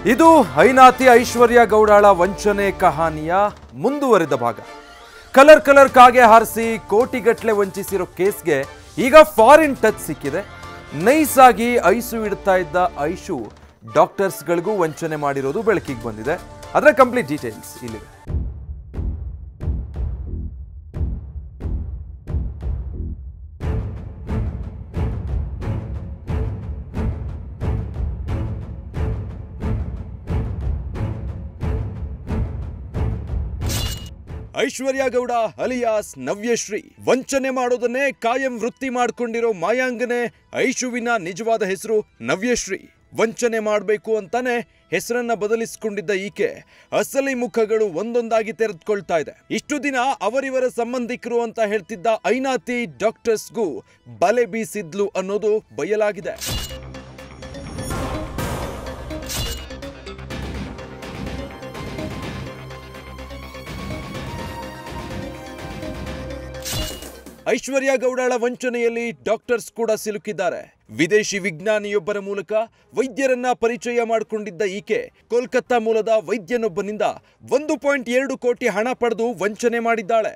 ಇದು ಐನಾತಿ ಐಶ್ವರ್ಯ ಗೌಡಾಳ ವಂಚನೆ ಕಹಾನಿಯ ಮುಂದುವರಿದ ಭಾಗ. ಕಲರ್ ಕಾಗೆ ಹಾರಿಸಿ ಕೋಟಿಗಟ್ಟಲೆ ವಂಚಿಸಿರೋ ಕೇಸ್ಗೆ ಈಗ ಫಾರಿನ್ ಟಚ್ ಸಿಕ್ಕಿದೆ. ನೈಸ್ ಆಗಿ ಐಸು ಇಡ್ತಾ ಇದ್ದ ಐಶು ಡಾಕ್ಟರ್ಸ್ಗಳಿಗೂ ವಂಚನೆ ಮಾಡಿರೋದು ಬೆಳಕಿಗೆ ಬಂದಿದೆ. ಅದರ ಕಂಪ್ಲೀಟ್ ಡೀಟೇಲ್ಸ್ ಇಲ್ಲಿದೆ. ಐಶ್ವರ್ಯ ಗೌಡ ಅಲಿಯಾಸ್ ನವ್ಯಶ್ರೀ ವಂಚನೆ ಮಾಡೋದನ್ನೇ ಕಾಯಂ ವೃತ್ತಿ ಮಾಡ್ಕೊಂಡಿರೋ ಮಾಯಾಂಗನೆ ಐಶುವಿನ ನಿಜವಾದ ಹೆಸರು ನವ್ಯಶ್ರೀ. ವಂಚನೆ ಮಾಡಬೇಕು ಅಂತಾನೆ ಹೆಸರನ್ನ ಬದಲಿಸಿಕೊಂಡಿದ್ದ ಈಕೆ ಅಸಲಿ ಮುಖಗಳು ಒಂದೊಂದಾಗಿ ತೆರೆದುಕೊಳ್ತಾ ಇದೆ. ಇಷ್ಟು ದಿನ ಅವರಿವರ ಸಂಬಂಧಿಕರು ಅಂತ ಹೇಳ್ತಿದ್ದ ಐನಾತಿ ಡಾಕ್ಟರ್ಸ್ಗೂ ಬಲೆ ಬೀಸಿದ್ಲು ಅನ್ನೋದು ಬಯಲಾಗಿದೆ. ಐಶ್ವರ್ಯ ಗೌಡಾಳ ವಂಚನೆಯಲ್ಲಿ ಡಾಕ್ಟರ್ಸ್ ಕೂಡ ಸಿಲುಕಿದ್ದಾರೆ. ವಿದೇಶಿ ವಿಜ್ಞಾನಿಯೊಬ್ಬರ ಮೂಲಕ ವೈದ್ಯರನ್ನ ಪರಿಚಯ ಮಾಡಿಕೊಂಡಿದ್ದ ಈಕೆ ಕೋಲ್ಕತ್ತಾ ಮೂಲದ ವೈದ್ಯನೊಬ್ಬನಿಂದ 1.2 ಕೋಟಿ ಹಣ ಪಡೆದು ವಂಚನೆ ಮಾಡಿದ್ದಾಳೆ.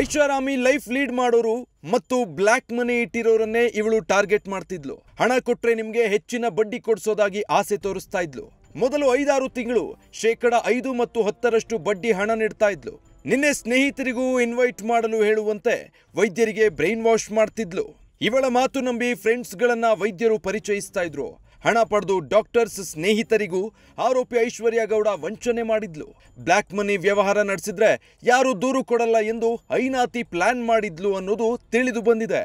ಐಷಾರಾಮಿ ಲೈಫ್ ಲೀಡ್ ಮಾಡೋರು ಮತ್ತು ಬ್ಲ್ಯಾಕ್ ಮನಿ ಇಟ್ಟಿರೋರನ್ನೇ ಇವಳು ಟಾರ್ಗೆಟ್ ಮಾಡ್ತಿದ್ಲು. ಹಣ ಕೊಟ್ರೆ ನಿಮ್ಗೆ ಹೆಚ್ಚಿನ ಬಡ್ಡಿ ಕೊಡಿಸೋದಾಗಿ ಆಸೆ ತೋರಿಸ್ತಾ ಇದ್ಲು. ಮೊದಲು 5-6 ತಿಂಗಳು 5% ಮತ್ತು 10% ಬಡ್ಡಿ ಹಣ ನೀಡ್ತಾ ಇದ್ಲು. ನಿನ್ನೆ ಸ್ನೇಹಿತರಿಗೂ ಇನ್ವೈಟ್ ಮಾಡಲು ಹೇಳುವಂತೆ ವೈದ್ಯರಿಗೆ ಬ್ರೈನ್ ವಾಶ್ ಮಾಡ್ತಿದ್ಲು. ಇವಳ ಮಾತು ನಂಬಿ ಫ್ರೆಂಡ್ಸ್ಗಳನ್ನ ವೈದ್ಯರು ಪರಿಚಯಿಸ್ತಾ ಇದ್ರು. ಹಣ ಪಡೆದು ಡಾಕ್ಟರ್ಸ್ ಸ್ನೇಹಿತರಿಗೂ ಆರೋಪಿ ಐಶ್ವರ್ಯ ಗೌಡ ವಂಚನೆ ಮಾಡಿದ್ಲು. ಬ್ಲ್ಯಾಕ್ ಮನಿ ವ್ಯವಹಾರ ನಡೆಸಿದ್ರೆ ಯಾರು ದೂರು ಕೊಡಲ್ಲ ಎಂದು ಐನಾತಿ ಪ್ಲಾನ್ ಮಾಡಿದ್ಲು ಅನ್ನೋದು ತಿಳಿದು ಬಂದಿದೆ.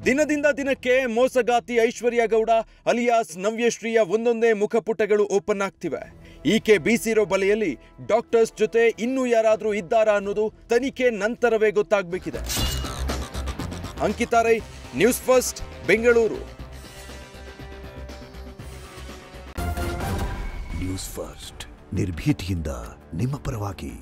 ದಿನದಿಂದ ದಿನಕ್ಕೆ ಮೋಸಗಾತಿ ಐಶ್ವರ್ಯ ಗೌಡ ಅಲಿಯಾಸ್ ನವ್ಯಶ್ರೀಯ ಒಂದೊಂದೇ ಮುಖಪುಟಗಳು ಓಪನ್ ಆಗ್ತಿವೆ. ಈಕೆ ಬೀಸಿರೋ ಬಲೆಯಲ್ಲಿ ಡಾಕ್ಟರ್ಸ್ ಜೊತೆ ಇನ್ನೂ ಯಾರಾದರೂ ಇದ್ದಾರಾ ಅನ್ನೋದು ತನಿಖೆ ನಂತರವೇ ಗೊತ್ತಾಗಬೇಕಿದೆ. Ankita Rai, news first, Bengaluru. News first ನಿರ್ಭೀತಿಯಿಂದ ನಿಮ್ಮ ಪರವಾಗಿ.